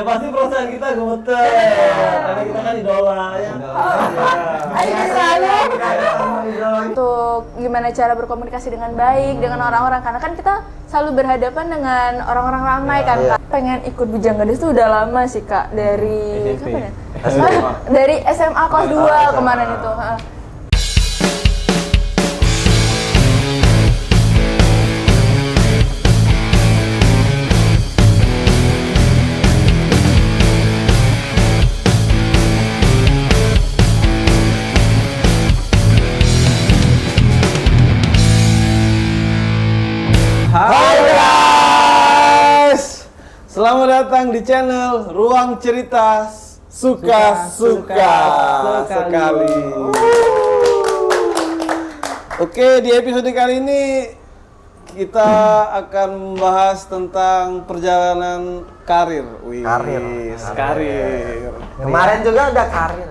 Ya pasti perasaan kita gemeter. Karena kita kan idola ya. Untuk gimana cara berkomunikasi dengan baik dengan orang-orang, karena kan kita selalu berhadapan dengan orang-orang ramai kan Kak. Pengen ikut Bujang Gadis tuh udah lama sih Kak, dari kapan ya? Dari SMA kelas 2 kemarin itu. Hai guys, selamat datang di channel Ruang Cerita Suka-Suka sekali. Oke, di episode kali ini kita akan membahas tentang perjalanan karir. Karir. Kemarin juga ada karir.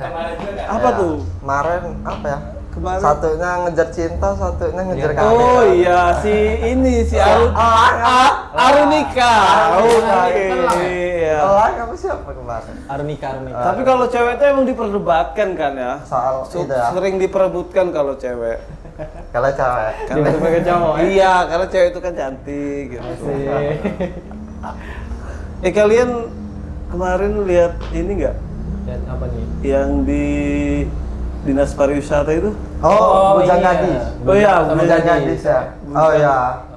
Apa tuh? Kemarin apa ya? Kemarin Satunya ngejar cinta, satunya ngejar karir. Oh iya, si Arunika. Iya. Kamu siapa kemarin? Arunika. Tapi kalau cewek itu emang diperdebatkan kan ya? Soal itu ya. Sering diperebutkan kalau cewek. Kalau cewek. Karena sebagai cowok. Iya, karena cewek itu kan cantik gitu. Kalian kemarin lihat ini nggak? Dan apa nih? Yang di Dinas Pariwisata itu? Bujang iya. Gadis. Oh iya, Bujang Gadis ya. Oh iya.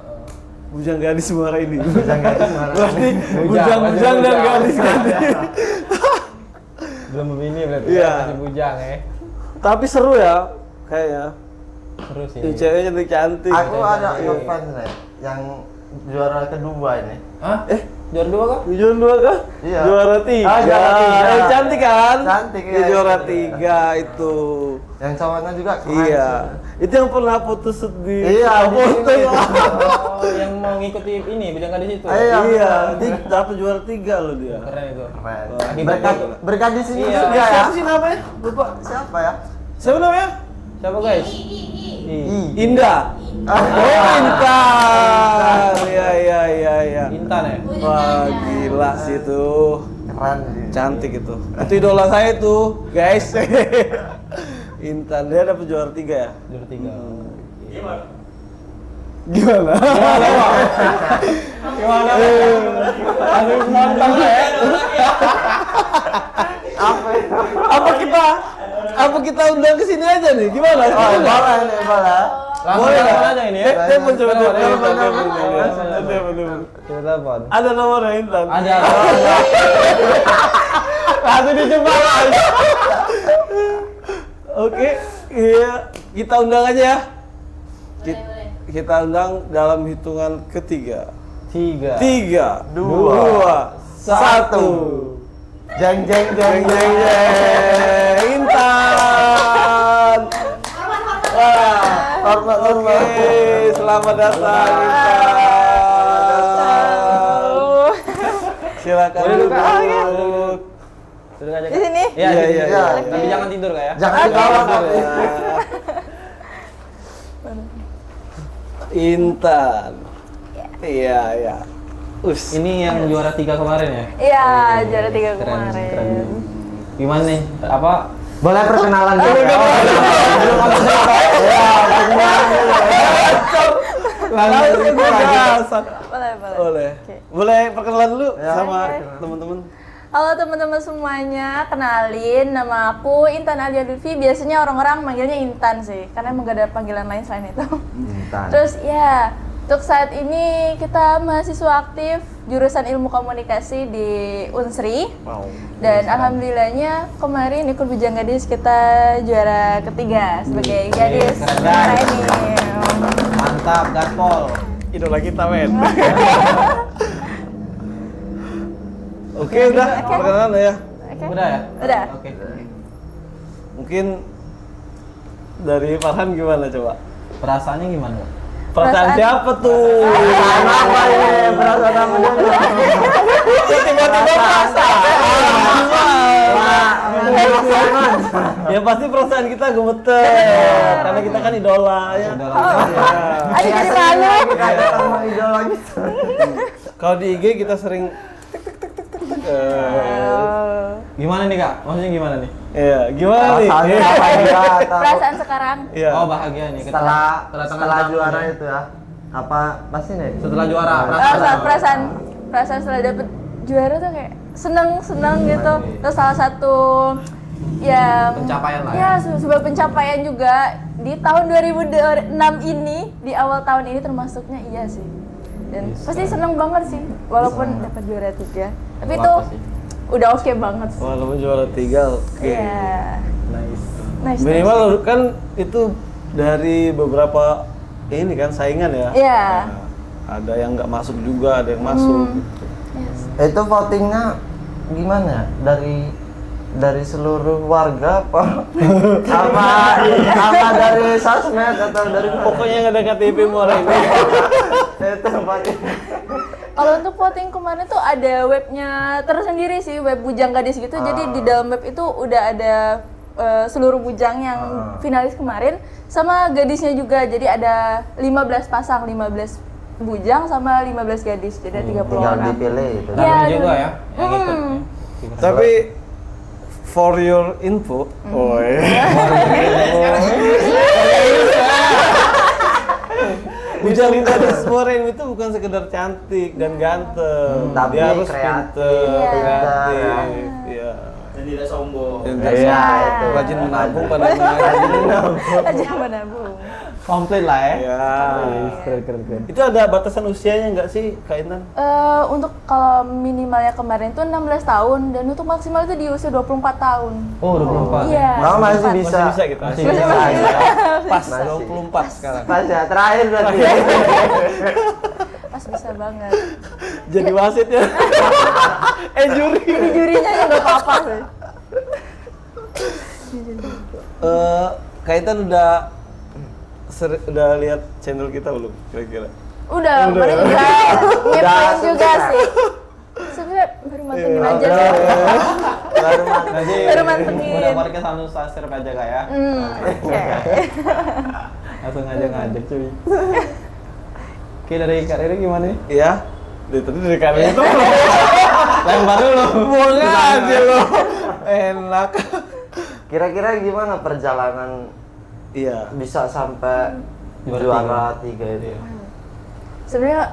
Bujang Gadis Muara ini. Bujang Gadis mana? Berarti bujang-bujang dan gadis-gadis. Belum begini berarti. Iya. Masih bujang ya. Tapi seru ya, kayaknya. Seru sih. Ini ceweknya cantik. Aku ada ngefans nih yang juara kedua ini. Hah? Juara 2 kah? Juara 2 kah? Iya. Juara 3. Juara 3. Cantik kan? Cantik, Ya, iya. juara 3 itu. Yang cowoknya juga keren. Iya. sih. Itu yang pernah putus di Iya, foto. di sini. Oh, yang mau ngikuti ini Bujang Gadis itu. Iya. Iya, dia dapat juara 3 loh dia. Keren itu. Keren. Akibat Berkat di sini Iya. juga ya. Siapa sih namanya? Lupa. Siapa ya? Siapa namanya? Siapa guys? Indah. Oh, Intan. Iya. Intan ya? Wah, gila sih itu. Keren. Cantik itu. Itu idola saya tuh, guys. Intan, dia dapat juara 3 ya? Juara 3. Gimana? Harus nonton ya. Apa kita undang ke sini aja nih? Gimana? Boleh nih, boleh. Langsung Boleh telepon nggak? aja ini ya. Telepon coba Telepon, telepon. Kita telepon. Ada nomornya Intan. Ada. Langsung dijebak. Oke, iya, kita undang aja ya. Kita undang dalam hitungan ketiga. 3. 3, 2, 1. Jeng jeng Jeng jeng jeng. Intan. Wah, Hormat. oke, selamat datang Intan. Silakan Boleh duduk. Duduk aja. Di sini? Iya, Iya, di iya, sini. iya. Tapi jangan tidur Kak ya. Jangan dibawa tapi. Intan. Iya. Ini yang juara 3 kemarin ya? Iya, juara 3 Keren. kemarin. Gimana nih? Apa? Boleh perkenalan dulu. Langsung gas. Boleh. Boleh. Oke. Boleh perkenalan dulu Ya. sama Oke. teman-teman. Halo teman-teman semuanya, kenalin nama aku Intan Alia Lutfi. Biasanya orang-orang manggilnya Intan sih, karena emang gak ada panggilan lain selain itu. Terus ya, untuk saat ini kita mahasiswa aktif jurusan Ilmu Komunikasi di Unsri. Dan alhamdulillahnya kemarin ikut Bujang Gadis kita juara ketiga sebagai gadis keren, juara guys. ini. Mantap, gaspol. Idola kita, men. Oke, udah perkenalan ya. Oke. Udah ya? Udah. Oke. Mungkin dari Farhan gimana coba? Perasaannya gimana? Perasaan siapa tuh? Apa ini? Perasaan apa dulu? Tiba-tiba perasaan. Ya pasti perasaan kita gemeter. Karena kita kan idola ya. Aduh jadi malu. Kayak sama idola gitu. Kalau di IG kita sering Gimana nih kak? Maksudnya gimana nih? Iya, gimana nih? Perasaannya apa juga atau Perasaan sekarang. Iya. Oh bahagia nih. setelah juara itu ya? Apa pasti nih? Setelah juara. Perasaan setelah dapet juara tuh kayak seneng gitu. Terus salah satu ya Pencapaian lah ya sebuah pencapaian juga di tahun 2006 ini, di awal tahun ini termasuknya iya sih. Dan pasti seneng banget sih walaupun dapat juara 3. Tapi itu udah oke banget sih. Walaupun juara 3 oke. Iya. Nice. Minimal kan itu dari beberapa ini kan saingan ya. Iya. Nah, ada yang nggak masuk juga, ada yang masuk. Yes. Itu votingnya gimana? Dari seluruh warga apa? apa dari sosmed atau dari mana? Pokoknya yang ada KTP orang ini. Itu voting. Kalau untuk voting kemarin tuh ada webnya tersendiri sih, web Bujang Gadis gitu. Jadi di dalam web itu udah ada seluruh bujang yang finalis kemarin sama gadisnya juga. Jadi ada 15 pasang, 15 bujang sama 15 gadis. Jadi ada 30 Tinggal orang. dipilih gitu. Iya. Ramai juga ya yang ikut. Tapi for your info, Bujang Gadis Moren itu bukan sekedar cantik dan ganteng, Tapi dia harus kreatif, kreatif, iya. Dan tidak sombong. Dan Iya, itu. rajin menabung pada Aja menabung. Komplit lah ya. Iya. Keren. Itu ada batasan usianya nggak sih, Kak Intan? Untuk kalau minimalnya kemarin tuh 16 tahun dan untuk maksimal itu di usia 24 tahun. Oh 24. Iya. Oh, masih bisa. Masih bisa kita. Masih bisa. Pas Masih. 24 sekarang. Pas ya, terakhir berarti. Pas bisa banget. Jadi wasitnya. Juri. Jadi jurinya ya nggak apa-apa sih. Kak Intan udah lihat channel kita belum kira-kira? Udah, kemarin juga ngepoin juga sih. Sebenarnya baru mantengin aja sih. Baru mantengin. Udah podcast langsung subscribe aja kak ya. Oke. Langsung aja ngajak cuy. Oke dari Kak Riri gimana nih? Iya. Tadi dari Kak Intan itu Lempar dulu. buang aja lo. Enak. Kira-kira gimana perjalanan Iya. bisa sampai Juara juara 3 itu? Sebenarnya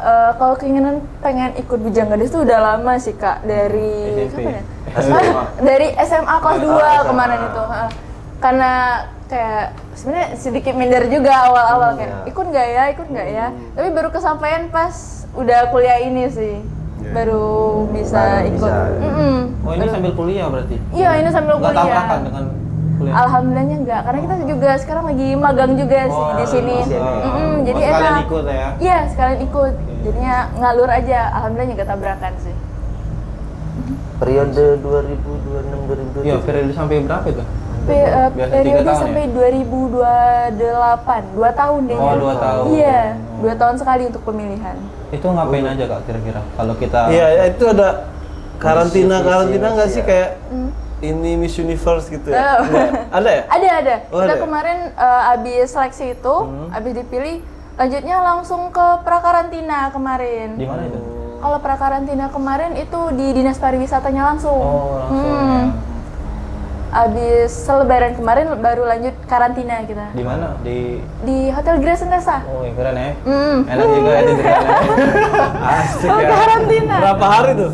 kalau keinginan pengen ikut Bujang Gadis tuh udah lama sih Kak, dari SMP. kapan ya? SMA. Dari SMA kelas 2 SMA. kemarin itu. Karena kayak sebenarnya sedikit minder juga awal-awal kayak iya. ikut nggak ya. Tapi baru kesampaian pas udah kuliah ini sih. Baru bisa Baru ikut. bisa. Oh ini sambil kuliah berarti? Iya, ini sambil Nggak kuliah. tabrakan dengan kuliah? Alhamdulillahnya enggak, karena kita juga sekarang lagi magang juga sih di sini. di sini. Jadi sekalian enak. ikut ya? Iya, sekalian ikut. Jadinya ngalur aja, alhamdulillahnya nggak tabrakan sih. Periode 2026 Iya 2027. periode sampai berapa itu? Biasa 3 Periode tahun sampai ya? 2028, 2 tahun deh. Oh 2 tahun. Iya, 2 tahun sekali untuk pemilihan. Itu ngapain aja kak kira-kira? Kalau kita Iya, itu ada karantina nggak sih ya. kayak ini Miss Universe gitu ya? Oh. Nggak? Ada ya? Ada. Oh, Kita ada. kemarin abis seleksi itu, abis dipilih, lanjutnya langsung ke prakarantina kemarin. di mana itu? Kalau prakarantina kemarin itu di Dinas Pariwisatanya langsung. Oh langsung ya. Abis selebaran kemarin baru lanjut karantina kita. Di mana? Di Hotel Grand Sentosa. Oh yang keren ya. Hmm. Enak juga ya tidurnya. Asik Oh, ya. karantina. Berapa hari tuh?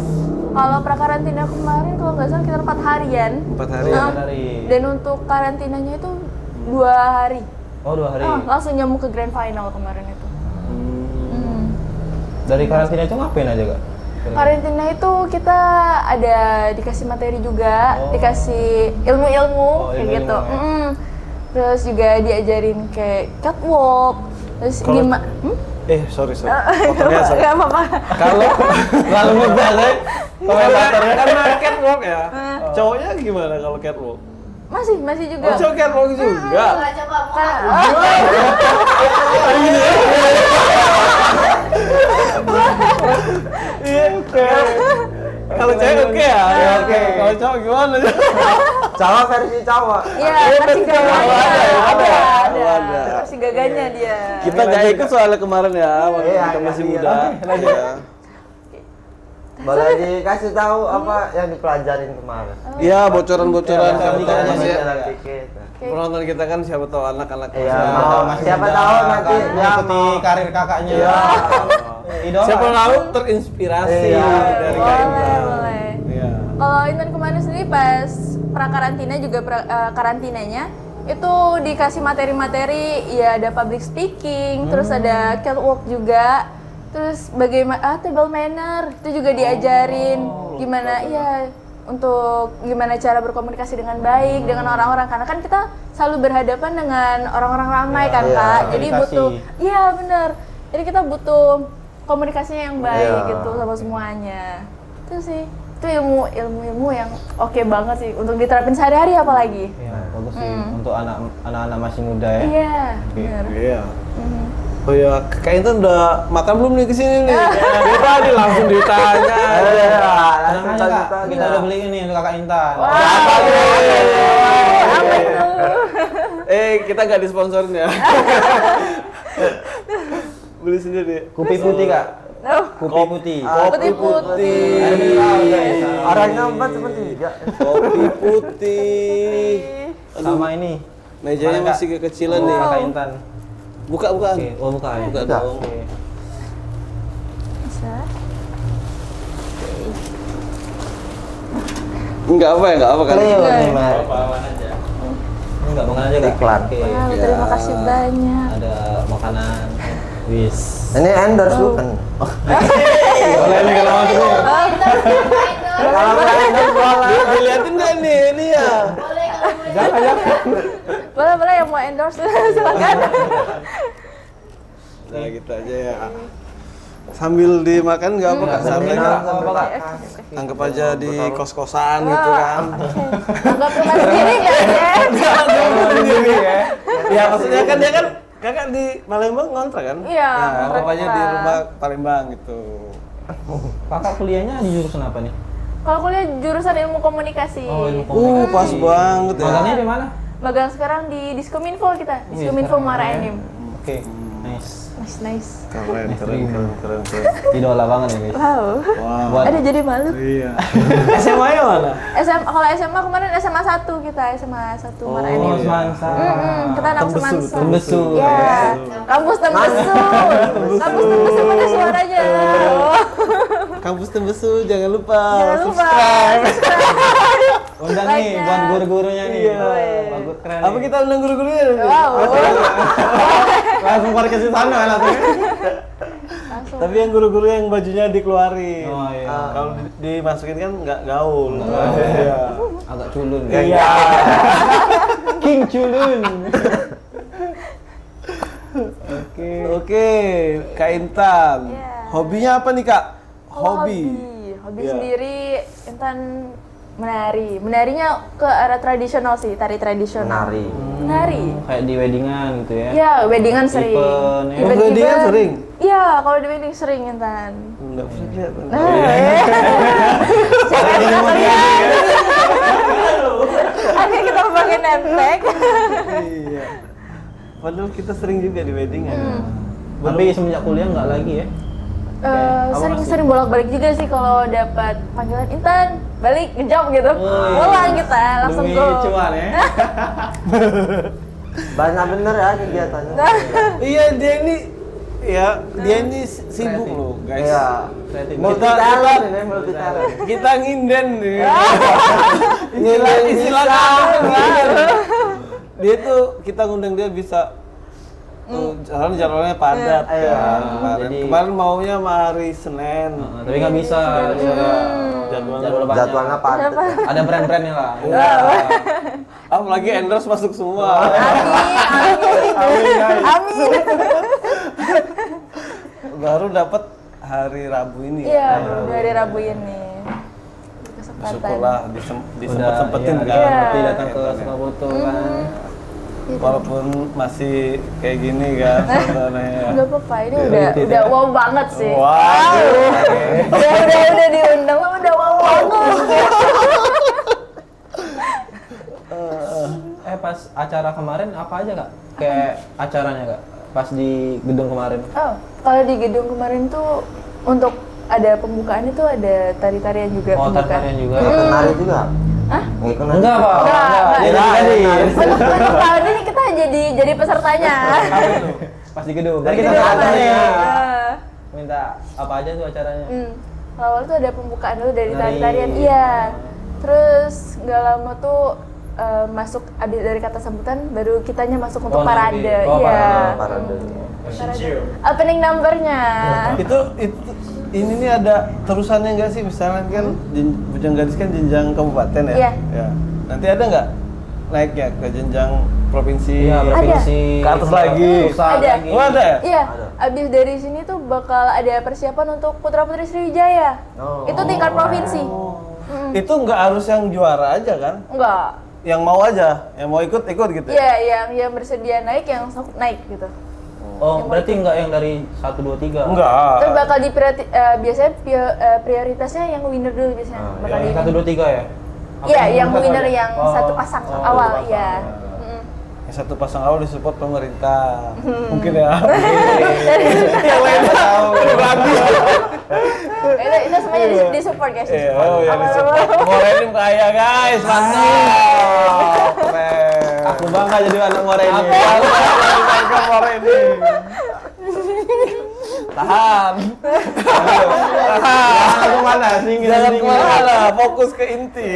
Kalau prakarantina kemarin kalau nggak salah sekitar 4 harian. 4 hari. Nah, hari. Dan untuk karantinanya itu 2 hari. Oh 2 hari. Langsung nyamuk ke grand final kemarin itu. Dari karantina itu ngapain aja kak? Karantina itu kita ada dikasih materi juga, dikasih ilmu-ilmu kayak ilmu-ilmu gitu. ya. Terus juga diajarin kayak catwalk. Terus Kalau- gimana? Sorry. Potongnya sorry. Gak apa-apa. Kalau Lalu ngebahas komentatornya karena catwalk ya. Cowoknya gimana kalau catwalk? Masih juga. Oh, cowok catwalk juga. Iya, oke. Kalau cewek oke ya? Ya, oke. Kalau cowok gimana? Cowok versi cowok. Iya, Iya, masih betul. gaganya. Ada. Masih gaganya dia. Kita nggak ikut soalnya kemarin ya, waktu Iya, kita masih iya. muda. Iya. Boleh dikasih tahu apa yang dipelajarin kemarin? Iya, bocoran-bocoran Ya, siapa tahu kan masih ya. Jalan tiket. penonton kita kan siapa tahu anak-anak Iya, masih- mau siapa tahu nanti kan, ya mengikuti mau karir kakaknya. Iya. Idola. siapa tahu terinspirasi Iya. dari Boleh, Intan. boleh. Iya. Kalau Intan kemarin sendiri pas prakarantina juga karantinanya itu dikasih materi-materi, ya ada public speaking, terus ada catwalk juga, terus bagaimana table manner itu juga diajarin gimana ya untuk gimana cara berkomunikasi dengan baik dengan orang-orang, karena kan kita selalu berhadapan dengan orang-orang ramai kan Iya, Kak, jadi komunikasi. butuh iya bener, jadi kita butuh komunikasinya yang baik Iya. gitu sama semuanya. Itu sih, itu ilmu yang oke banget sih untuk diterapin sehari-hari apalagi. Iya, bagus sih untuk anak-anak masih muda ya. Iya, Oke. bener. Iya. Mhm. Oh iya, Kak Intan udah makan belum nih kesini nih? Dia tadi langsung ditanya. Tenang aja Kak, kita udah beli ini untuk kakak Intan. Apa itu? Kita nggak disponsorin ya. Beli sendiri. Kopi putih Kak. Oh, Kopi putih. putih putih. Air mineral, guys. orangnya 4 cuma 3. Kopi putih. Sama ini. Mejanya Mana, Kak? masih kekecilan nih. Kakak Intan. Buka-bukaan. Oke, oh buka ya. Buka Buka. dong. Oke. Bisa. Enggak apa ya, enggak apa kan? Cleo Enggak. nih, Mar. Ini enggak makan aja Kak. Iklan. Oke. Wow, terima kasih banyak. Ada makanan. Wis. Ini endorse bukan? Boleh nih kalau mau tuh. Kalau nggak endorse boleh. Diliatin nggak nih ini ya? Boleh yang mau endorse silakan. Nah gitu aja ya. Sambil dimakan nggak apa Kak? Sambil Minum nggak? sambil Kak. makan. Anggap aja di kos-kosan gitu kan. Anggap rumah sendiri nggak ya? Sendiri ya. Ya maksudnya kan dia kan kakak di Palembang ngontrak kan? Iya, Nah, ngontrak anggap aja di kita. rumah Palembang gitu. Kakak kuliahnya di jurusan apa nih? Kalau kuliah jurusan ilmu komunikasi. Oh, ilmu komunikasi. Pas banget ya. Magangnya di mana? Magang sekarang di Diskominfo kita. Diskominfo sekarang Muara ya. Enim. Oke, nice. Nice. Keren. Idola banget ya guys. Wow. Wow. Buat Ada jadi malu. Iya. SMA-nya mana? Kalau SMA kemarin SMA 1 kita, SMA 1 Muara Enim. Oh, Semansa. Kita anak Tembesu, Semansa. Tembesu. Ya, kampus Tembesu. Kampus Tembesu mana suaranya? Oh. Kampus Tembesu jangan lupa. Jangan lupa. subscribe. Undang nih Banyak. buat guru-gurunya nih. Iya. Bagus keren. Apa nih. kita undang guru-gurunya? Wow. langsung parkir di sana kan langsung. Langsung. Tapi yang guru-guru yang bajunya dikeluarin. Oh, iya. Kalau dimasukin kan nggak gaul. Iya. Agak culun. Iya. King culun. Oke, Kak Intan. Iya. Hobinya apa nih Kak? Kalau Hobi. Hobi Iya. sendiri Intan menari. Menarinya ke arah tradisional sih, tari tradisional. Menari. Menari. Kayak di weddingan gitu ya. Iya, weddingan sering. Event, ya. Event-event. Weddingan sering? Iya, kalau di wedding sering Intan. Nggak bisa kelihatan. Siapa yang pernah lihat? Akhirnya kita pakai nemtek. Iya. Padahal kita sering juga di weddingan. Tapi semenjak kuliah nggak lagi ya. Sering bolak-balik juga sih kalau dapat panggilan Intan, balik ngejam gitu. Woi. Pulang kita langsung Demi go. cuan ya. Banyak bener ya kegiatannya. Iya, dia ini sibuk loh, guys. Iya. Kreatif. Multi Kita- talent ini, multi talent. Kita nginden nih. Nilai Istilah bisa. nginden. Dia tuh kita ngundang dia bisa soalnya jadwalnya padat Iya. kan. Kemarin, Jadi- kemarin maunya sama hari Senin. Tapi nggak bisa. Jadwal banyak. Jadwalnya padat. Ada brand-brandnya lah. Apalagi endorse masuk semua. Amin. Baru dapat hari Rabu ini. Iya, baru dari Rabu ini. Kesempatan. Syukurlah disempet-sempetin Udah, kan. Iya. Berarti datang ke Sukabumi kan. Walaupun masih kayak gini kan sebenarnya. Udah apa-apa, ini udah wow banget sih. Waduh. Udah diundang, udah wow banget. Pas acara kemarin apa aja Kak? Kayak acaranya Kak? Pas di gedung kemarin. Oh, kalau di gedung kemarin tuh untuk ada pembukaan itu ada tari-tarian juga. Oh, pembukaan. tarian juga. Ngikut nari juga? Hah? Ngikut nari? Enggak, Pak. Enggak. Jadi gadis. Untuk tahun ini kita jadi pesertanya. Pas di gedung. Di Kan kita gedung ada apa nih. nih? Minta apa aja tuh acaranya? Awal tuh ada pembukaan dulu dari Nari. tari-tarian. Iya. Terus nggak lama tuh masuk abis dari kata sambutan baru kitanya masuk untuk Oh, parade. nanti. Oh, Iya. Parade. Opening numbernya. Itu ini nih ada terusannya nggak sih? Misalnya kan Bujang Gadis kan jenjang kabupaten ya? Iya. Ya. Nanti ada nggak naiknya ke jenjang provinsi? Iya, provinsi. Ke atas lagi. Pusat Ada. lagi. Oh ada ya? Iya, Ada. abis dari sini tuh bakal ada persiapan untuk Putra Putri Sriwijaya. Oh. Itu tingkat provinsi. Itu nggak harus yang juara aja kan? Enggak. Yang mau aja, yang mau ikut gitu ya? Iya, yang bersedia naik yang naik gitu. Oh, berarti enggak yang dari 1 2 3. Enggak. Terus bakal biasanya prioritasnya yang winner dulu biasanya. Bakal di 1 2 3 ya? Iya, yang Apa winner aja? yang Oh, satu pasang oh, awal, satu pasang. iya. Yang satu pasang awal disupport pemerintah. Mungkin ya. Yang lain tahu. Itu semuanya di support guys. Iya, oh ya disupport. Morenim kaya guys, mantap. Keren. Aku bangga jadi anak Moreni. Aku bangga Morenim. Tahan. Jangan kemana, Jangan kemana, fokus ke inti.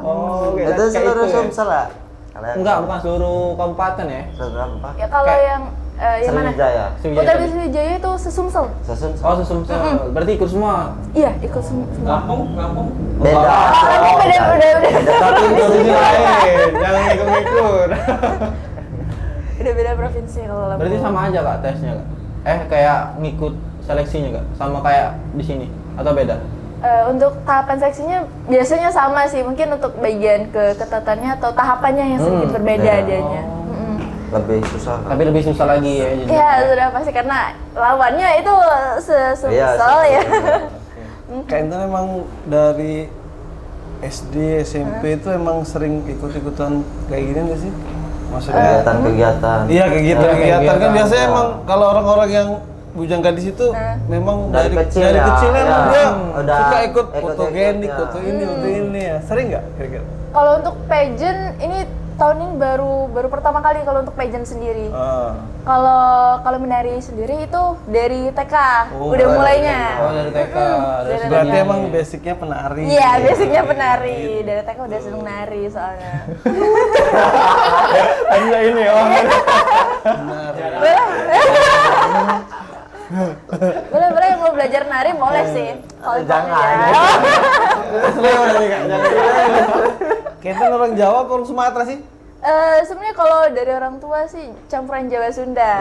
Oh, oke. Itu Kayak seluruh ya? Sumsel ya? Kalian? Enggak, bukan seluruh kabupaten ya? Seluruh apa? Ya kalau Kayak- yang mana? Sriwijaya. Putra Putri Sriwijaya itu sesumsel. Sesumsel. Oh, sesumsel. Berarti ikut semua. Iya, ikut semua. Beda. Oh, udah. Satu provinsi lain, jangan ikut-ikut. Udah beda provinsi kalau Lampung. Berarti sama aja Kak tesnya Kak? Kayak ngikut seleksinya Kak? Sama kayak di sini atau beda? Untuk tahapan seleksinya biasanya sama sih, mungkin untuk bagian keketatannya atau tahapannya yang sedikit berbeda iya. adanya. Lebih susah. kan? Tapi lebih susah lagi ya jadi. Iya, sudah pasti karena lawannya itu sesumsel Iya, ya. Kayak itu memang dari SD, SMP itu emang sering ikut-ikutan kayak gini nggak sih? Maksudnya? Kegiatan-kegiatan. Iya kegiatan-kegiatan kan kegiatan. biasanya emang kalau orang-orang yang Bujang Gadis itu memang Dari dari kecil ya, kecil ya. dia Udah suka ikut ikut-ikut, fotogenik, ya. foto ini ya. Sering nggak kira-kira? Kalau untuk pageant ini tahun ini baru pertama kali kalau untuk pageant sendiri. Ah. Kalau menari sendiri itu dari TK Oh, udah dari mulainya. Oh, dari TK. Dari Dari Berarti nyanyi. emang basicnya penari. Iya, basicnya penari. Dari TK udah seneng nari soalnya. Hanya ini oh. Boleh yang mau belajar nari boleh sih. Kalau Jangan. Kita orang Jawa apa orang Sumatera sih? Sebenarnya kalau dari orang tua sih campuran Jawa Sunda.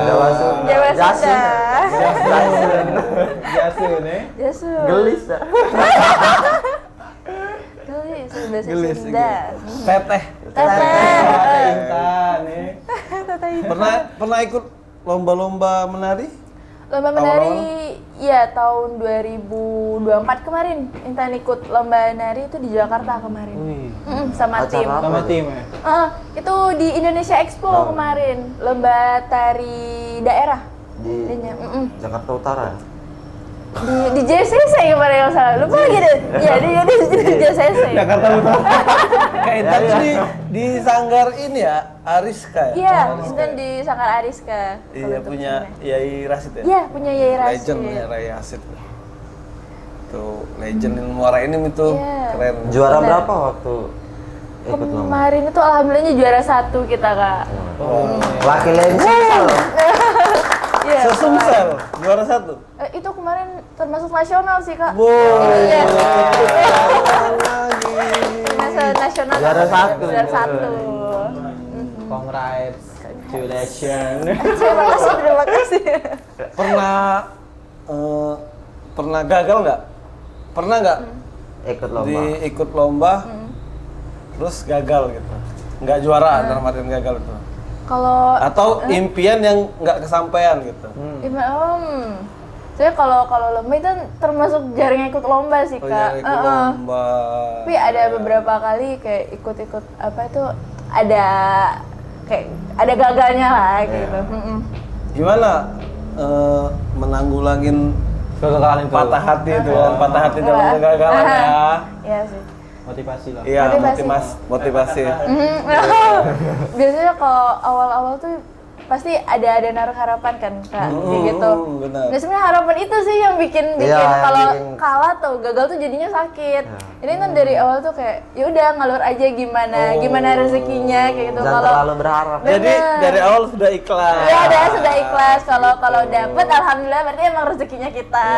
Jawa Sunda. Jawa Jasun. Sunda. Jasun nih. Jasun. Gelis dah. Gelis, bahasa Gelis. Sunda. Teteh. Teteh. Intan nih. Teteh itu. Pernah ikut lomba-lomba menari? Lomba menari, ya tahun 2024 kemarin Intan ikut lomba nari itu di Jakarta kemarin. Sama Acara tim. apa? Sama tim ya. Itu di Indonesia Expo kemarin, lomba tari daerah. Di Jakarta Utara. Di JCC kemarin yang salah, lupa lagi deh. Iya di JCC. Jakarta Utara. Kayak Intan tuh di sanggar ini ya, Ariska ya? Iya, Intan di Sanggar Ariska. Iya, Kalau punya untuk Yai Rasid ya? Iya, punya Yai Rasid. Legend ya, Yai Rasid. Tuh, legend Muara ini itu Iya. keren. Juara Benar. berapa waktu ikut lomba? Kemarin itu alhamdulillahnya juara 1 kita, Kak. Wakil Sumsel. Iya. Sesumsel, juara 1. Itu kemarin termasuk nasional sih, Kak. Wow. Iya. Lagi. Termasuk nasional. Juara 1. Juara 1. Congrats. Congratulations. Terima kasih. Pernah gagal nggak? Pernah nggak Ikut lomba. ikut lomba terus gagal gitu? Nggak juara dalam artian gagal itu? Kalau Atau impian yang nggak kesampaian gitu? saya kalau lomba itu termasuk jarang ikut lomba sih, Oh, Kak. ya, ikut lomba. Tapi ada beberapa kali kayak ikut-ikut apa itu ada kayak ada gagalnya lah gitu. Gimana menanggulangin Kegagalan itu. patah hati itu kan, patah hati dalam kegagalan ya. Iya sih. Motivasi lah. Iya, Motivasi. motivasi. Biasanya kalau awal-awal tuh pasti ada naruh harapan kan Kak, kayak gitu. Benar. Nah sebenarnya harapan itu sih yang bikin Iya, yang kalau bikin- kalah tuh gagal tuh jadinya sakit. Ini kan dari awal tuh kayak ya udah ngalur aja gimana rezekinya kayak gitu. Jangan Kalau terlalu berharap. Jadi Benar. dari awal sudah ikhlas. ya udah sudah ikhlas. Kalau dapet alhamdulillah berarti emang rezekinya kita.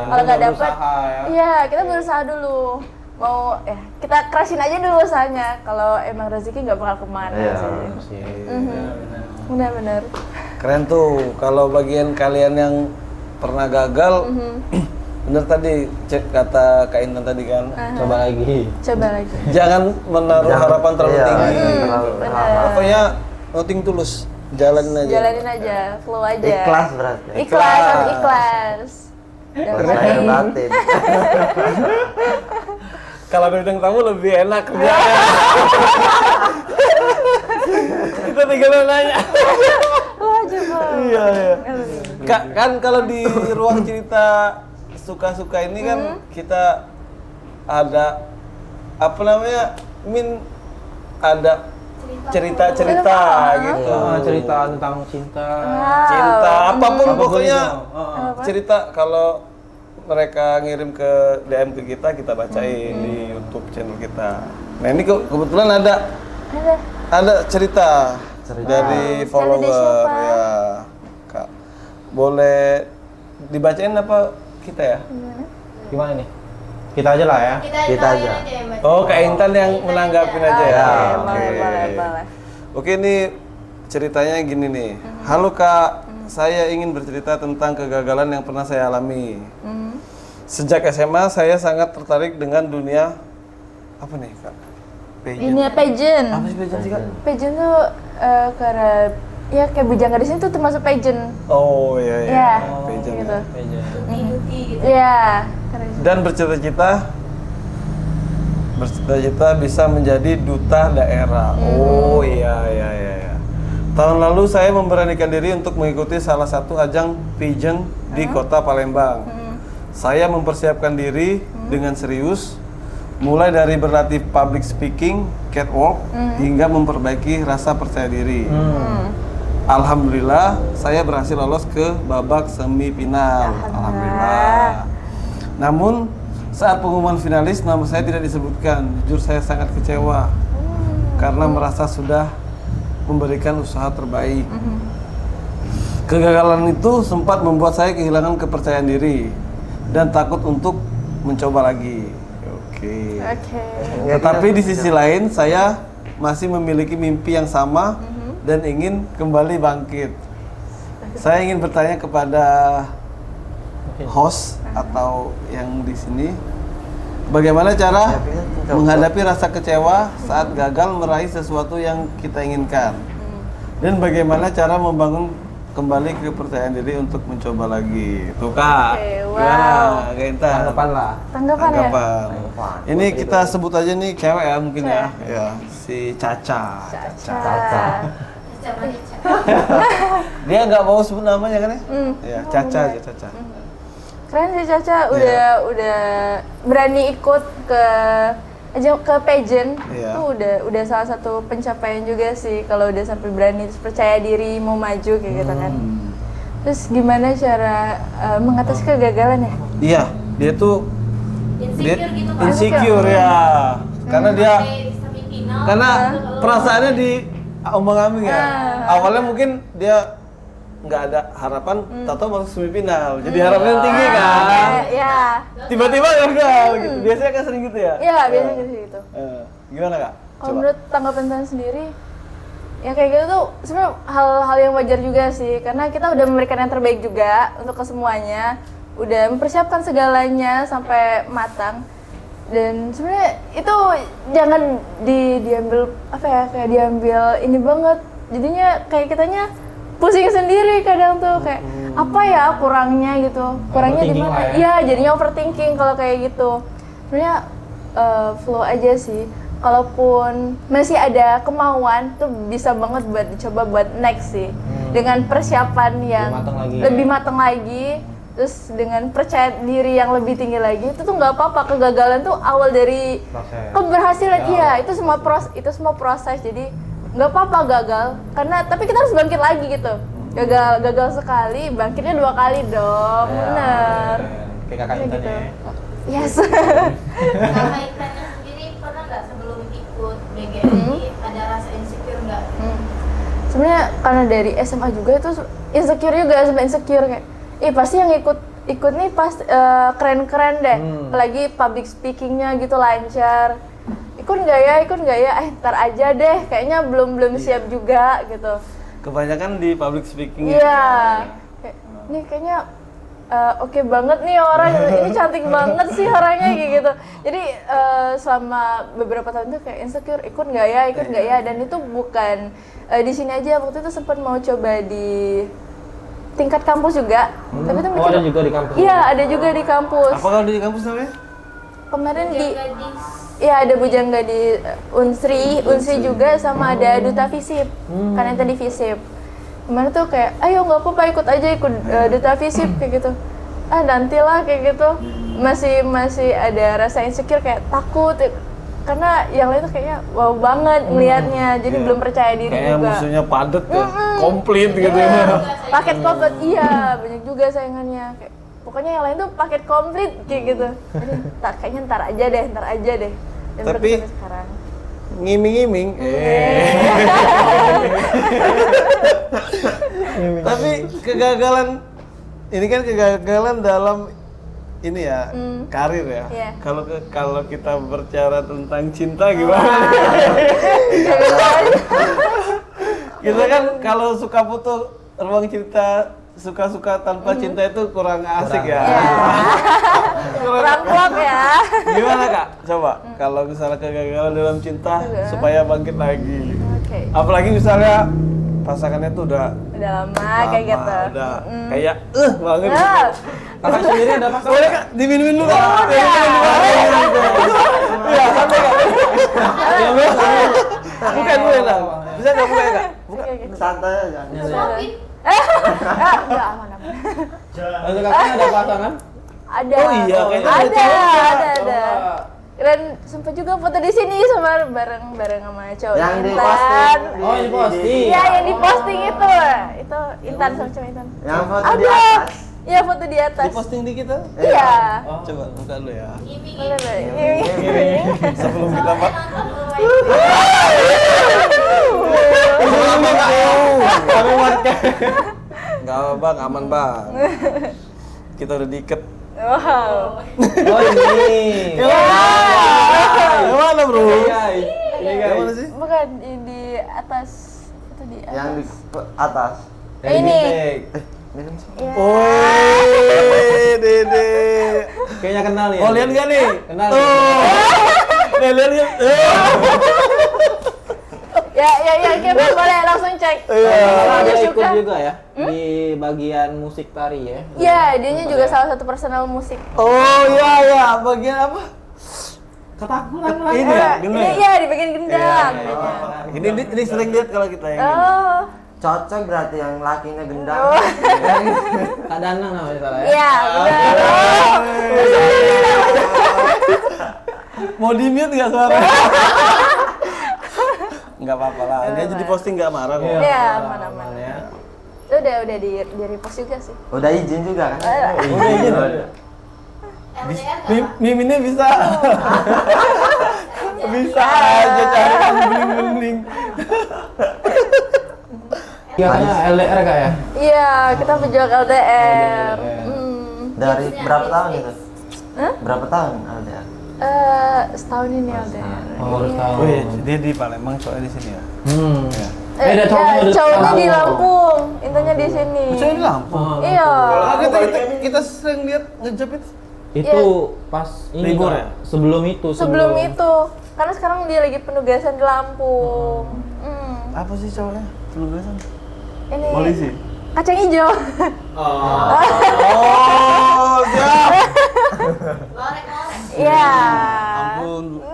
Kalau nggak dapet, Berusaha ya. iya kita berusaha dulu. Mau kita kerasin aja dulu usahanya. Kalau emang rezeki nggak bakal kemana Iya. sih. Benar-benar. Keren tuh kalau bagian kalian yang pernah gagal. Bener tadi kata Kak Intan tadi kan. Coba lagi. Coba lagi. Jangan menaruh harapan terlalu Iya, tinggi. terlalu benar. berharap. Pokoknya nothing tulus, jalanin aja. Jalanin aja, flow aja. Ikhlas berarti. Ikhlas, harus ikhlas. Ikhlas lahir batin. Kalau ada bintang tamu lebih enak kerjanya. Kita tinggal nanya. Wajib. Iya, iya. Kak, kan kalau di ruang cerita suka-suka ini kan kita ada apa namanya? Ada cerita-cerita gitu. Cerita tentang cinta. Cinta apapun Apapun pokoknya itu. cerita kalau mereka ngirim ke DM ke kita bacain di YouTube channel kita. Nah ini kebetulan ada cerita dari follower siapa? ya Kak. Boleh dibacain apa kita ya? Gimana nih? Kita aja lah ya. Kita aja. Oh Kak Intan yang menanggapin aja ya. Boleh. Oke ini ceritanya gini nih. Halo Kak, saya ingin bercerita tentang kegagalan yang pernah saya alami. Sejak SMA saya sangat tertarik dengan dunia apa nih Kak? Ini pageant. Apa sih pageant sih Kak? Pageant tuh karena ya kayak bujangga di sini tuh termasuk pageant. Oh iya iya. Iya. Pageant Gitu. ya. Iya. Dan bercita-cita bisa menjadi duta daerah. Oh iya iya iya. Iya. Tahun lalu saya memberanikan diri untuk mengikuti salah satu ajang pageant di kota Palembang. Saya mempersiapkan diri dengan serius, mulai dari berlatih public speaking, catwalk, hingga memperbaiki rasa percaya diri. Alhamdulillah, saya berhasil lolos ke babak semifinal. Alhamdulillah. Namun, saat pengumuman finalis, nama saya tidak disebutkan. Jujur saya sangat kecewa karena merasa sudah memberikan usaha terbaik. Kegagalan itu sempat membuat saya kehilangan kepercayaan diri dan takut untuk mencoba lagi. Oke. Tetapi di sisi lain, saya masih memiliki mimpi yang sama dan ingin kembali bangkit. Saya ingin bertanya kepada host atau yang di sini, bagaimana cara menghadapi rasa kecewa saat gagal meraih sesuatu yang kita inginkan? Dan bagaimana cara membangun kembali kepercayaan diri untuk mencoba lagi? Tuh Kak, Oke, wow. gimana Kak Intan? Tanggapan lah. Tanggapan ya? Tanggapan. Ini kita sebut aja nih cewek ya mungkin ya. Ya, si Caca. Caca. Dia nggak mau sebut namanya kan ya? Ya, Caca aja Caca. Keren sih Caca udah berani ikut ke pageant. Iya. Itu udah salah satu pencapaian juga sih kalau udah sampai berani terus percaya diri mau maju kayak gitu kan. Terus gimana cara mengatasi kegagalan ya? Iya, dia tuh insecure ya. Karena perasaannya di ombang-ambing ya. Awalnya mungkin dia nggak ada harapan, tahu masuk semifinal. Jadi harapannya tinggi kan. Iya. Tiba-tiba gagal gitu. Biasanya kan sering gitu ya. Iya, biasanya gitu. Gimana Kak? Kalau menurut tanggapan Tan sendiri, ya kayak gitu tuh sebenarnya hal-hal yang wajar juga sih, karena kita udah memberikan yang terbaik juga untuk kesemuanya, udah mempersiapkan segalanya sampai matang. Dan sebenarnya itu jangan diambil apa ya, kayak diambil ini banget. Jadinya kayak kitanya pusing sendiri kadang tuh kayak apa ya kurangnya gitu. Kurangnya di Overthinking mana? lah ya. Iya, jadinya overthinking kalau kayak gitu. Sebenarnya flow aja sih. Kalaupun masih ada kemauan tuh bisa banget buat dicoba buat next sih. dengan persiapan yang matang lagi. lebih matang lagi, terus dengan percaya diri yang lebih tinggi lagi, itu tuh nggak apa-apa. Kegagalan tuh awal dari Proses. keberhasilan. Iya, itu semua proses. Jadi nggak apa-apa gagal, karena tapi kita harus bangkit lagi gitu. Gagal sekali, bangkitnya 2 kali dong. Bener. Kayak kakak Kayak Intan gitu. ya. Yes. Kakak Intannya sendiri pernah nggak sebelum ikut BGMI ada rasa insecure nggak? Sebenarnya karena dari SMA juga itu insecure juga, sampai insecure kayak pasti yang ikut nih pas keren-keren deh. Apalagi public speakingnya gitu lancar. Ikut nggak ya? Ntar aja deh, kayaknya belum siap juga gitu. Kebanyakan di public speaking. Iya. Kayak, nih kayaknya oke banget nih orang, ini cantik banget sih orangnya kayak gitu. Jadi selama beberapa tahun tuh kayak insecure, ikut nggak ya? Dan itu bukan di sini aja, waktu itu sempat mau coba di tingkat kampus juga. Tapi itu Oh, ada juga di kampus. Iya, ada juga di kampus. Apa kalau di kampus namanya? Kemarin di Gadis. Iya, ada Bujangga di Unsri juga, sama ada Duta Visip, kan yang tadi Visip. Kemarin tuh kayak, ayo nggak apa-apa ikut Duta Visip kayak gitu. Nantilah kayak gitu. Masih ada rasa insecure, kayak takut, karena yang lain tuh kayaknya wow banget ngelihatnya, jadi belum percaya diri Kayak juga. musuhnya padet ya, komplit gitu Iya, ya. paket komplit, iya banyak juga saingannya. Kayak, pokoknya yang lain tuh paket komplit kayak gitu. Jadi kayaknya ntar aja deh. Dan Tapi- baru sampai sekarang. Ngiming-ngiming. Tapi kegagalan ini kan kegagalan dalam ini ya, karir ya. Iya. Kalau kita berbicara tentang cinta gimana? Kita kan kalau suka foto ruang cerita suka-suka tanpa cinta itu kurang asik ya. Kurang klop ya. Gimana Kak? Coba kalau misalnya kegagalan dalam cinta supaya bangkit lagi. Oke. Apalagi misalnya pasangannya tuh udah Udah lama kayak gitu. udah kayak banget. Ah, Kakak sendiri ada pasangan? Boleh Kak, diminumin dulu Kak. Iya, santai Kak. Bukan gue lah. Bisa nggak buka ya Kak? Buka. Santai aja. Suapin. enggak aman. Untuk kakaknya ada pasangan? Ada. Oh iya, kayaknya ada. Dan sempat juga foto di sini sama bareng sama cowok Yang di Intan. posting. Oh, di posting. Iya, yang di posting itu. Itu Intan sama cowok Intan. Yang foto di Ada. atas. Iya, foto di atas. Di posting di kita. Iya. Coba buka dulu ya. Boleh, boleh. Sebelum kita Soalnya pak. nonton Kami warga. Enggak apa Bang, aman Bang. Kita udah diikat. Wow. Oh, ini. Yang mana bro? Iya, Yang mana sih? Bukan di atas. Itu di atas. Yang di atas. Ini. Minum sih. Iya. Woi, Dede. Kayaknya kenal ya. Oh, lihat nggak nih? Kenal. Oh. Nih, lihat. Ya, boleh langsung cek. Kalau Kalau dia dia ikut suka. juga ya di bagian musik tari ya. Iya, dianya juga salah satu personal musik. Oh, iya. Bagian apa? Ketakutan lah. Ini ya, gendang. Ini iya di bagian gendang. Ini sering lihat kalau kita yang ini. Oh. Cocok berarti yang lakinya gendang. Oh. Kak Danang namanya salah ya. Iya, benar. Mau di mute nggak suara? Nggak apa-apa lah. Dia aja di posting nggak marah kok. Iya, aman-aman. Ya. Udah di repost juga sih. Udah izin juga kan? Udah izin. LDR Miminnya bisa. Bisa aja cari yang bening-bening. Iya, kayaknya LDR kak ya. Iya, kita pejuang LDR. Dari berapa tahun itu? Hah? Berapa tahun LDR? Setahun ini LDR. Oh, baru tahu. Wih, dia di Palembang soalnya di sini ya. Beda cowoknya di cowoknya di Lampung. Lampung, intinya di sini. Saya di Lampung. Oh. Iya. Kita sering lihat ngejep itu. Itu pas ini Libur Kak. ya? Sebelum itu. Sebelum itu, karena sekarang dia lagi penugasan di Lampung. Apa sih cowoknya? Penugasan? Ini Polisi. kacang hijau. Oh, siap. lorek-lorek. Iya. Ampun.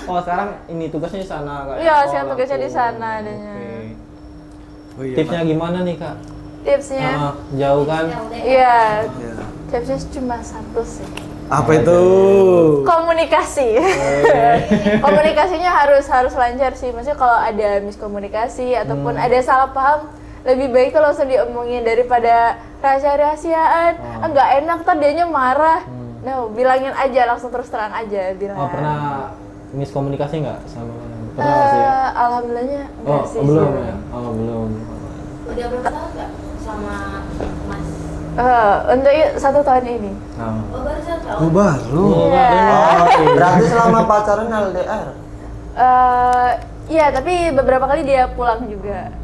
Oh, sekarang ini tugasnya di sana kak. Iya, Oh, sekarang tugasnya di Lampung. sana adanya. Oke. Oh, iya, Tipsnya gimana nih kak? Tipsnya, Jauh kan? iya, Iya. tipsnya cuma satu sih. Apa itu? Komunikasi. Komunikasinya harus lancar sih. Maksudnya kalau ada miskomunikasi ataupun ada salah paham, lebih baik tuh langsung diomongin daripada rahasia-rahasiaan. Nggak enak, ntar dianya marah. No, bilangin aja, langsung terus terang aja bilang. Oh pernah miskomunikasi nggak sama? Pernah nggak sih ya? Alhamdulillahnya enggak sih. Belum ya? Oh belum. Udah berapa tahun nggak sama Mas? Untuk 1 tahun ini. Oh baru 1 tahun. Oh, baru. Iya. Oh, berarti selama pacaran LDR. Iya, tapi beberapa kali dia pulang juga.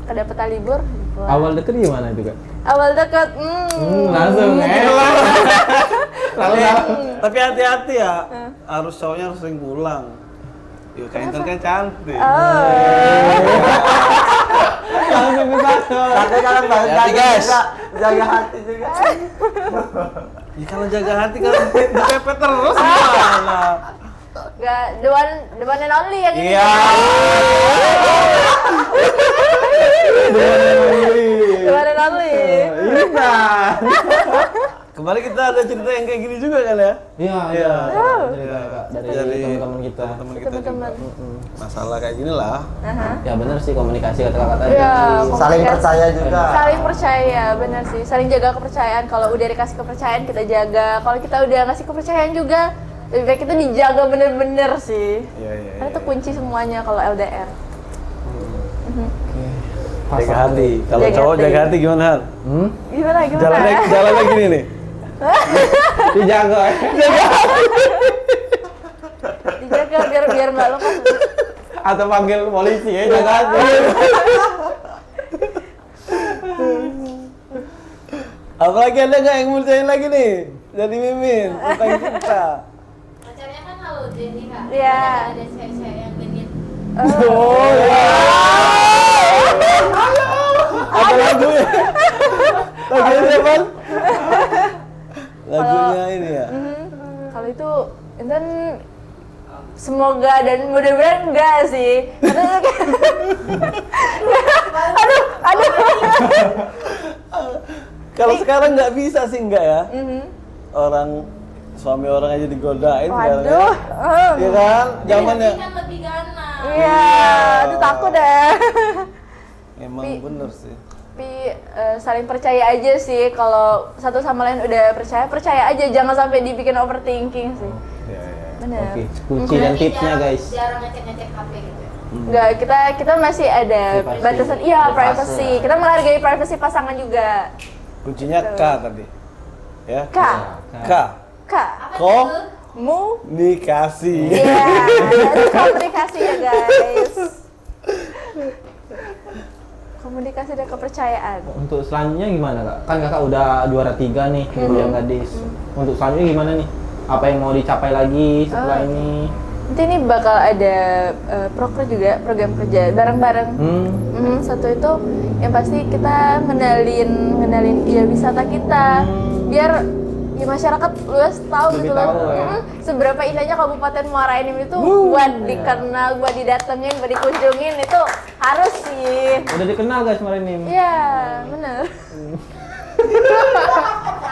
Kedapatan libur, pulang. Awal deket gimana itu kak? Awal dekat, Langsung Tapi hati-hati ya. Harus cowoknya harus sering pulang. Yuk, Kak Intan kan cantik. Langsung ke satu. Tapi kalau balik Hati, lagi guys. juga jaga hati juga. Ya kalau jaga hati kan dipepet terus gimana? Nggak, the one and only yang ini. Iya. The one and only. Iya. Kemarin kita ada cerita yang kayak gini juga kan ya? Iya. Iya. Cerita kak dari Dari teman-teman kita. Teman kita juga. Teman-teman. Masalah kayak gini lah. Ya benar sih komunikasi kata-kata tadi. Iya, Saling komunikasi. percaya juga. Saling percaya, benar sih. Saling jaga kepercayaan. Kalau udah dikasih kepercayaan kita jaga. Kalau kita udah ngasih kepercayaan juga, lebih baik itu dijaga bener-bener sih. Iya, iya. Karena itu kunci semuanya kalau LDR. Jaga hati. Kalau Jaga cowok hati. jaga hati gimana, Han? Gimana? Jalannya gini nih. Dijaga. Dijaga biar nggak lepas. Atau panggil polisi ya jaga hati. Apalagi ada nggak yang mau ditanyain lagi nih? Dari Mimin tentang kita. Pacarnya kan halo Jenny kak. Iya. Ada cewek-cewek yang genit. Oh ya. Ada lagunya. Lagunya siapa? Lagunya ini ya. Kalau itu Intan semoga dan mudah-mudahan enggak sih. Karena aduh. Kalau sekarang nggak bisa sih enggak ya? Orang suami orang aja digodain sekarang. Waduh. Iya kan? Zamannya. Tapi kan lebih ganas. Iya, aduh takut deh. Emang bener sih. Tapi saling percaya aja sih. Kalau satu sama lain udah percaya aja, jangan sampai dibikin overthinking sih. Iya, iya. Bener. Oke, kunci dan Berarti tipsnya guys. Jarang ngecek-ngecek HP gitu ya. Enggak, kita masih ada Privasi. batasan. Iya, privacy. Kita menghargai privacy pasangan juga. Kuncinya K tadi. Ya. K. K. K. Komunikasi. Iya, itu komunikasi ya guys. Komunikasi dan kepercayaan. Untuk selanjutnya gimana kak? Kan kakak udah juara 3 nih di Bujang Gadis. Untuk selanjutnya gimana nih? Apa yang mau dicapai lagi setelah ini? Nanti ini bakal ada proker juga, program kerja bareng-bareng. Satu itu yang pasti kita ngenalin ya wisata kita, biar ya masyarakat luas tahu Lebih gitu loh. tahu ya. Seberapa indahnya Kabupaten Muara Enim itu buat dikenal, buat didatengin, buat dikunjungin itu harus sih. Udah dikenal guys kemarin nih. Iya, bener.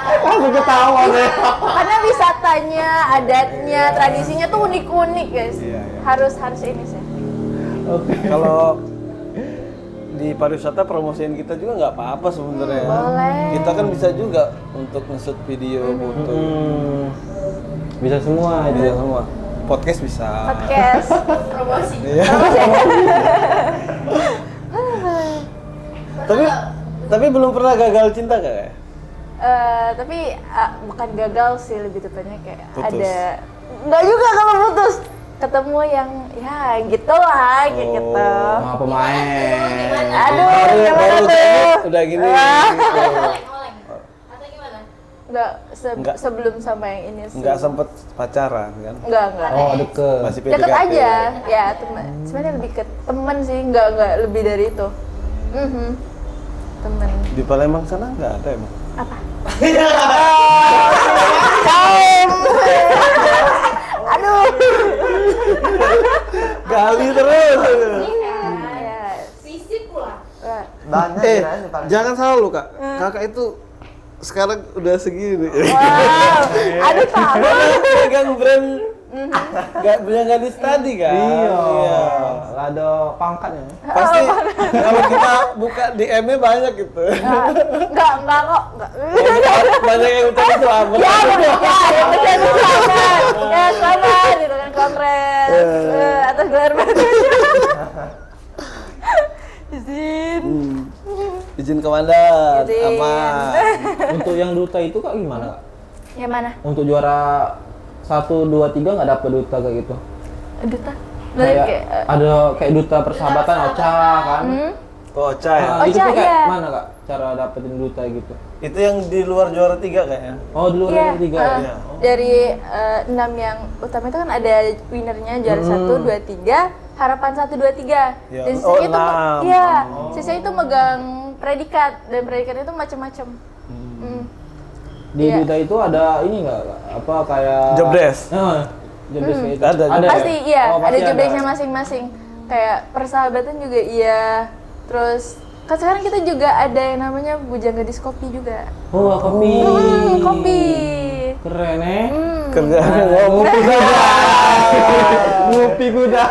Langsung ketawa deh. Karena wisatanya, adatnya, tradisinya tuh unik-unik guys. Harus ini sih. Oke. Kalau di pariwisata promosiin kita juga nggak apa-apa sebenarnya. Boleh. Kita kan bisa juga untuk nge-shoot video, foto. Bisa semua itu. Bisa semua. Podcast bisa. Podcast. Promosi. Iya. tapi belum pernah gagal cinta gak? Tapi bukan gagal sih, lebih tepatnya kayak Putus. ada nggak juga kalau putus, ketemu yang ya gitu lah kayak gitu. Sama pemain. Aduh, gimana baru tuh? udah gini. Oleng. Atau gimana? Nggak, Nggak. sebelum sama yang ini sih. Nggak sempet pacaran kan? Nggak. Oh deket. Masih Deket PDKT. aja, ya teman. Sebenarnya lebih ke teman sih, nggak lebih dari itu. Temen. Di Palembang sana nggak ada emang? Apa? Aduh. Gali terus. Ya, Sisip pula. Jangan salah lu kak, kakak itu sekarang udah segini. Wow, aduh tahu. Pegang brand, punya gadis tadi kan? Iya. Nggak ada pangkatnya. Pasti kalau kita buka DM-nya banyak gitu. Enggak kok, enggak. Banyak yang ucapin selamat. Ya, yang penting itu selamat. Ya, selamat gitu kan, kongres. Atas gelar barunya. Izin. Izin komandan, Izin. aman. Untuk yang duta itu kak gimana kak? Yang mana? Untuk juara 1, 2, 3 nggak dapet duta kayak gitu? Duta. Kayak ada kayak duta persahabatan Ocha kan? Ocha ya? Nah, itu Ocha, tuh kayak iya. mana kak cara dapetin duta gitu? Itu yang di luar juara 3 kayaknya. Oh di luar Iya, juara 3 ya? dari 6 yang utama itu kan ada winnernya juara 1, 2, 3, harapan 1, 2, 3. Ya, Dan oh, sisanya itu, 6. iya, sisanya itu megang predikat dan predikatnya itu macam-macam. Di Iya. duta itu ada ini nggak Kak? Apa kayak Job desk? Job desk kayak itu. Ada, job ya? Pasti iya, Oh, ada pasti job desk-nya masing-masing. Kayak persahabatan juga iya. Terus kan sekarang kita juga ada yang namanya Bujang Gadis Kopi juga. Oh kopi. Kopi. Keren ya? Kerjaannya ngomong kuda. Ngopi kuda.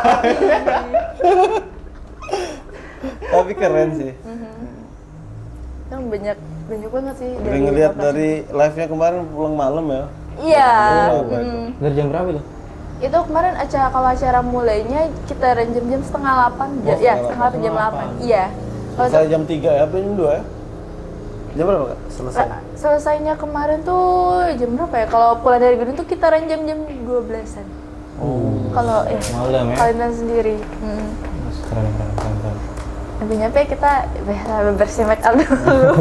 Tapi keren sih. Yang banyak banget sih. Udah ngeliat dari live-nya kemarin pulang malam ya. Iya. Dari jam berapa itu? Itu kemarin kalau acara mulainya kita jam 7:30. Ya, setengah 8 jam 8. Iya. Kalau Selesai jam 3 ya, apa jam 2 ya? Jam berapa kak? Selesai. selesainya kemarin tuh jam berapa ya? Kalau pulang dari gedung tuh kita jam 12-an. Oh. Kalau Malam ya? kalian sendiri. Keren. Nyampe kita bersih make up dulu.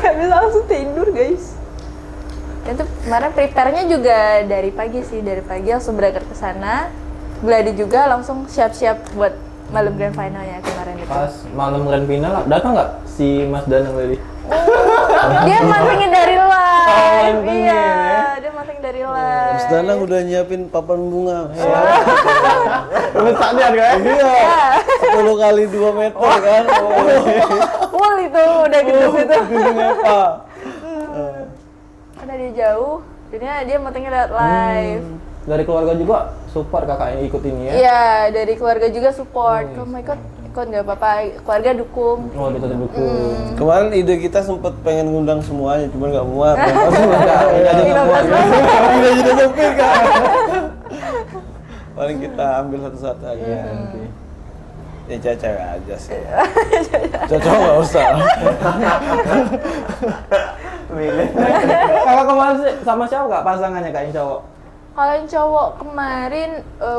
Gak bisa langsung tidur guys. Dan tuh kemarin prepare-nya juga dari pagi sih, dari pagi langsung berangkat ke sana. Gladi juga langsung siap-siap buat malam grand finalnya kemarin itu. Pas malam grand final datang nggak si Mas Danang tadi? Dia mantengin dari live. mantengin Iya, ya. dia mantengin dari live. Mas Danang udah nyiapin papan bunga. Besar dia kan? Iya. 10 kali 2 meter kan. Full itu udah gitu. Gedung apa? Karena dia jauh, jadinya dia mantengin lewat live. Dari keluarga juga support kakaknya ikut ini ya? Iya, dari keluarga juga support. Kamu ikut nggak apa-apa, keluarga dukung. Oh dia tetap dukung. Kemarin ide kita sempet pengen ngundang semuanya, cuman nggak muat. Udah jadi sempit kan. Paling kita ambil satu-satu aja. Ya cewek aja sih. Cowok nggak usah. Kakak kemarin sih sama siapa kak pasangannya kak yang cowok? Kalau yang cowok kemarin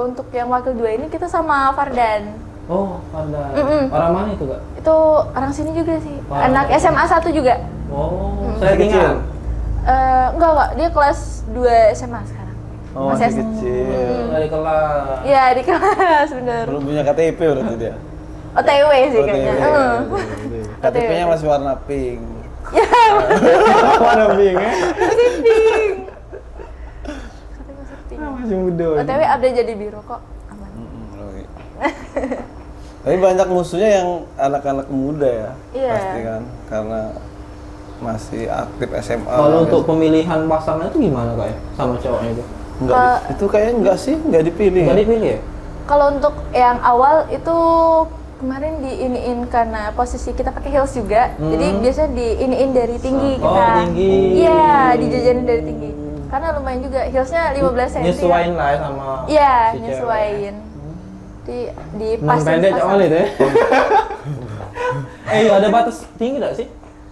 untuk yang wakil 2 ini kita sama Fardan. Oh ada. Orang mana itu kak? Itu orang sini juga sih. Wah. Anak SMA 1 juga. Oh saya tinggal. Enggak, dia kelas 2 SMA sekarang. Oh masih kecil. Dari kelas. Iya, di kelas bener. Belum punya KTP berarti dia. OTW sih kayaknya. KTP-nya masih warna pink. Mana bing ya? Masih pink. Masih muda. OTW update jadi biro kok. Aman. Tapi banyak musuhnya yang anak-anak muda ya. Iya. Pasti kan karena masih aktif SMA. Kalau untuk pemilihan pasangan itu gimana kak ya? Sama cowoknya itu? enggak, itu kayaknya enggak sih, enggak dipilih. Nggak Ya? dipilih ya? Kalau untuk yang awal itu kemarin diiniin karena posisi kita pakai heels juga. Jadi biasanya diiniin dari tinggi Oh, kita. tinggi. Iya, dijajanin dari tinggi. Karena lumayan juga heelsnya 15 cm. Nyesuain lah ya sama Iya, si cewek. nyesuain. Di Emang pas pendek cowok itu ya? Ada batas tinggi nggak sih?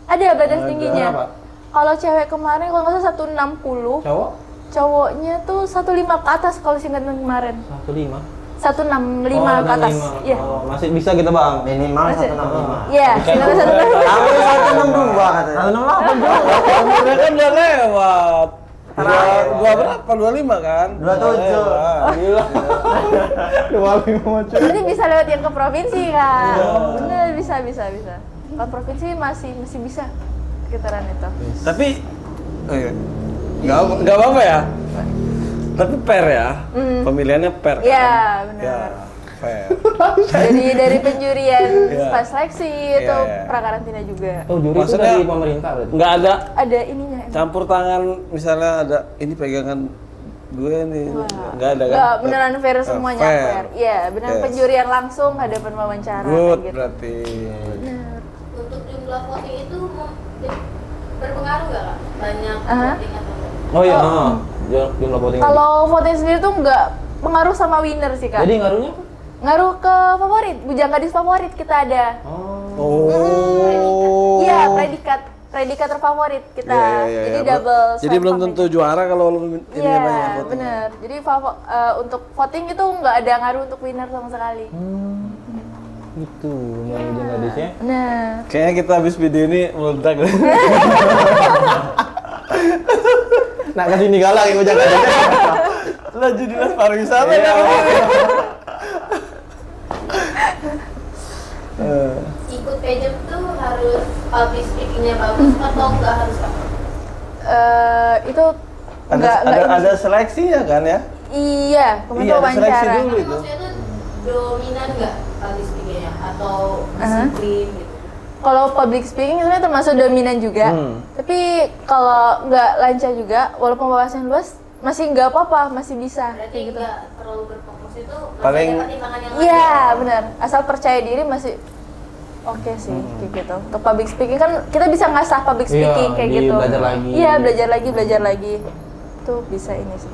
Ada batas tingginya. Berapa? Kalau cewek kemarin kalau nggak salah 160, Cowok? cowoknya tuh 15 ke atas kalau singkatan kemarin. 15? 165 ke atas. Iya. Oh, masih bisa kita bang. Minimal 165. Iya, singkatan 165. Aku 162 katanya. 168 Umurnya kan udah lewat. Dua berapa? 25 kan? 27. Gila. 25 macam. Berarti bisa lewat yang ke provinsi kan? Bener, bisa. Kalau provinsi masih bisa sekitaran itu. Tapi nggak apa-apa ya. Tapi fair ya. Pemilihannya fair. Iya, kan? benar. Ya, fair. dari penjurian Iya. pas seleksi itu Iya. prakarantina juga. Oh, juri itu Maksudnya- dari pemerintah berarti. Nggak ada Ada ininya. campur tangan, misalnya ada ini pegangan gue nih, nggak ada kan? Nggak, beneran fair semuanya Fair. fair. Iya, beneran Yes. penjurian langsung hadapan wawancara Good kayak gitu. berarti. Bener. Untuk jumlah voting itu berpengaruh nggak kak? Banyak Aha. voting atau enggak? Oh iya, jumlah voting. Kalau voting sendiri tuh nggak pengaruh sama winner sih kak. Jadi ngaruhnya apa? Ngaruh ke favorit, bujang gadis favorit kita ada. Oh. Iya, predikat terfavorit kita. Iya. Jadi double. Jadi strike belum voting. tentu juara kalau ini Iya, banyak voting. bener. Jadi untuk voting itu nggak ada ngaruh untuk winner sama sekali. Gitu, mau bujang gadisnya. Nah, Kayaknya kita habis video ini meledak. Nah, kesini galak ya bujang gadisnya. Laju dinas pariwisata Iya. Ikut pageant tuh harus public speakingnya bagus atau nggak harus kak? itu nggak Ada seleksinya kan ya? iya, Iya, pembentuk ada seleksi wawancara. dulu. Tapi itu. maksudnya tuh dominan nggak public speakingnya atau Aha. disiplin gitu? Kalau public speaking sebenarnya termasuk dominan juga. Tapi kalau nggak lancar juga, walaupun wawasan luas, masih nggak apa-apa, masih bisa Berarti kayak gitu. nggak terlalu berfokus itu Paling- masih ada pertimbangan yang lain. Iya, benar. Asal percaya diri masih oke sih, kayak gitu. Untuk public speaking kan kita bisa ngasah public Iya, speaking kayak gitu. belajar lagi. Iya, belajar lagi. Itu bisa ini sih.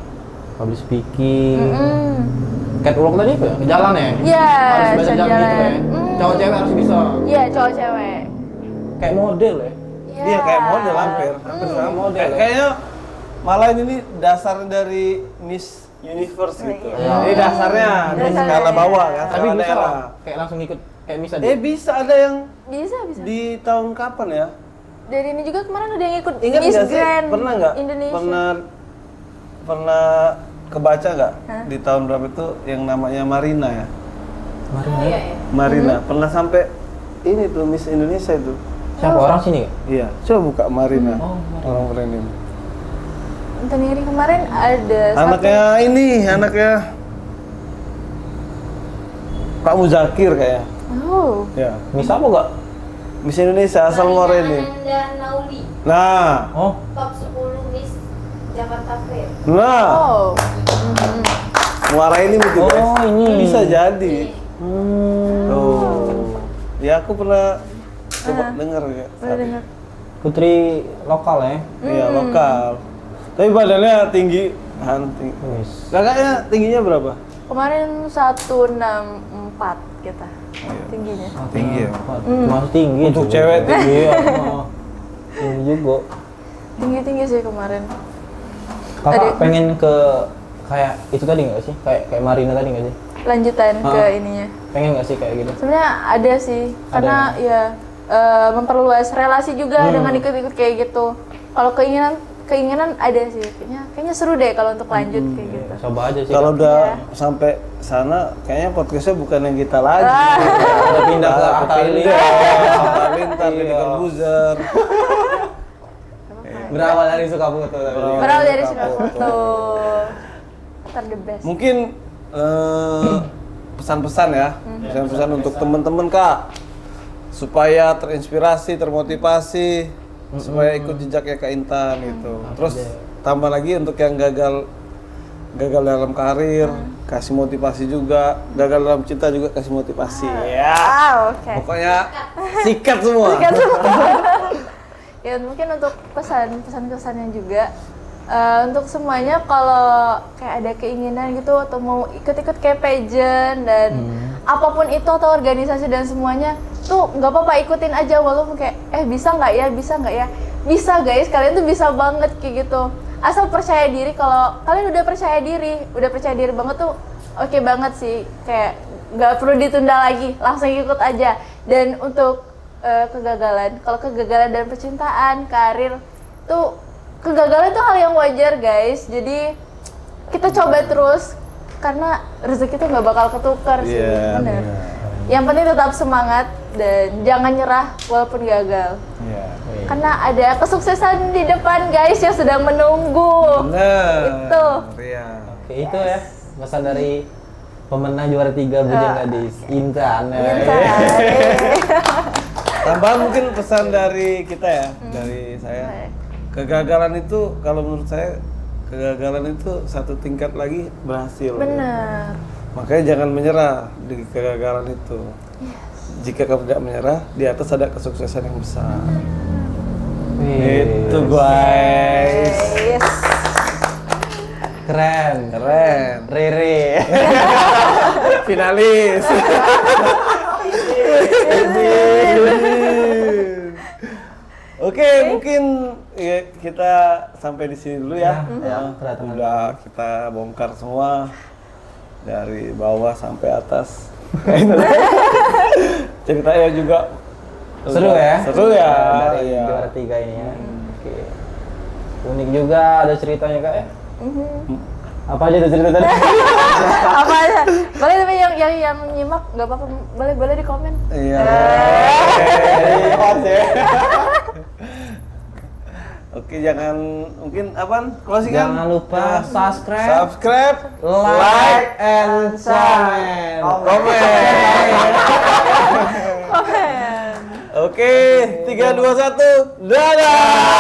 Public speaking. Hmm. Catwalk tadi apa ya? Jalan ya? Iya, Harus belajar jalan. jalan gitu ya? Cowok cewek harus bisa. Iya, cowok cewek. Kayak model ya? Iya kayak model hampir sama model. Kayaknya malah ini dasar dari Miss Universe gitu. Iya. Ini dasarnya di Dasarnya. skala bawah kan, Tapi skala bisa daerah. lah. Kayak langsung ikut, kayak bisa Bisa ada yang Bisa. di tahun kapan ya? Dari ini juga kemarin ada yang ikut Ingat Miss nggak sih? Grand Pernah nggak? Indonesia. Pernah kebaca nggak Hah? di tahun berapa itu yang namanya Marina ya? Oh, iya, iya. Marina pernah sampai ini tuh Miss Indonesia itu. Siapa orang sini? Iya, coba buka Marina. Oh, Orang keren ini. Anthony kemarin ada Anaknya ini, anaknya Pak Muzakir kayaknya. Oh. Ya. Miss apa enggak? Miss Indonesia asal Morenin. Ananda Nauli, Nah, Oh, top 10 Miss Jakarta Fair. nah, Oh. muara ini betul guys. Oh, ini. Bisa jadi. hmm. Tuh. Ya aku pernah coba dengar ya. Udah dengar. Putri lokal ya? Iya, lokal. Tapi badannya tinggi, tinggi. Wis. Kakaknya tingginya berapa? Kemarin 164 kita tingginya. Tinggi ya. Masih tinggi. Untuk tuh. cewek tinggi. Iya. oh. Tinggi juga. Tinggi sih kemarin. Kakak Tadi- pengen ke kayak itu tadi nggak sih? Kayak Marina tadi nggak sih? Lanjutan ke Ah. ininya. Pengen nggak sih kayak gitu? Sebenarnya ada sih, karena ya memperluas relasi juga dengan ikut-ikut kayak gitu. Kalau keinginan ada sih, kayaknya seru deh kalau untuk lanjut kayak gitu. Coba aja sih. Kalau Kak. udah Iya. sampai sana, kayaknya podcastnya bukan yang kita lagi. Udah pindah ke Atali. Lintar, Iya. Medical Buzzer. Berawal dari suka foto tadi. Berawal dari Foto. suka foto. Ter the best. Mungkin pesan-pesan ya, pesan-pesan untuk teman-teman Kak, supaya terinspirasi, termotivasi, supaya ikut jejaknya Kak Intan gitu. Terus tambah lagi untuk yang gagal dalam karir, kasih motivasi juga, gagal dalam cinta juga kasih motivasi. Ya, Oke. pokoknya sikat semua. Ya mungkin untuk pesan-kesannya juga untuk semuanya kalau kayak ada keinginan gitu atau mau ikut-ikut kayak pageant dan apapun itu atau organisasi dan semuanya tuh nggak apa-apa ikutin aja walaupun kayak bisa nggak ya bisa guys, kalian tuh bisa banget kayak gitu, asal percaya diri. Kalau kalian udah percaya diri banget tuh oke banget sih, kayak nggak perlu ditunda lagi, langsung ikut aja. Dan untuk kegagalan, kalau kegagalan dalam percintaan, karir tuh kegagalan itu hal yang wajar guys, jadi kita coba terus karena rezeki tuh nggak bakal ketukar sih. Iya, Bener. bener. Yang penting tetap semangat dan jangan nyerah walaupun gagal, Iya. karena ada kesuksesan di depan guys yang sedang menunggu. Bener. Itu. Iya. Oke, itu ya pesan dari pemenang juara 3 Bujang Gadis Intan. Intan. Tambahan mungkin pesan dari kita ya, dari saya. Baik. Kegagalan itu kalau menurut saya kegagalan itu satu tingkat lagi berhasil. Bener. Makanya jangan menyerah di kegagalan itu. Jika kamu tidak menyerah, di atas ada kesuksesan yang besar. Itu guys. Yes. Keren. Keren. Rere. Finalis. Oke, mungkin ya, kita sampai di sini dulu ya. Udah kita bongkar semua dari bawah sampai atas. Ceritanya juga Seru ya? Seru ya. Dari Iya. juara 3 ini ya. Oke. Unik juga ada ceritanya Kak ya. Apa aja tuh cerita tadi? Apa aja? Boleh tapi yang nyimak nggak apa-apa, boleh di komen. Iya. Oke, jangan mungkin apaan? Closing kan? Jangan lupa subscribe, Subscribe, like, and comment. Oke, 3, 2, 1, dadah!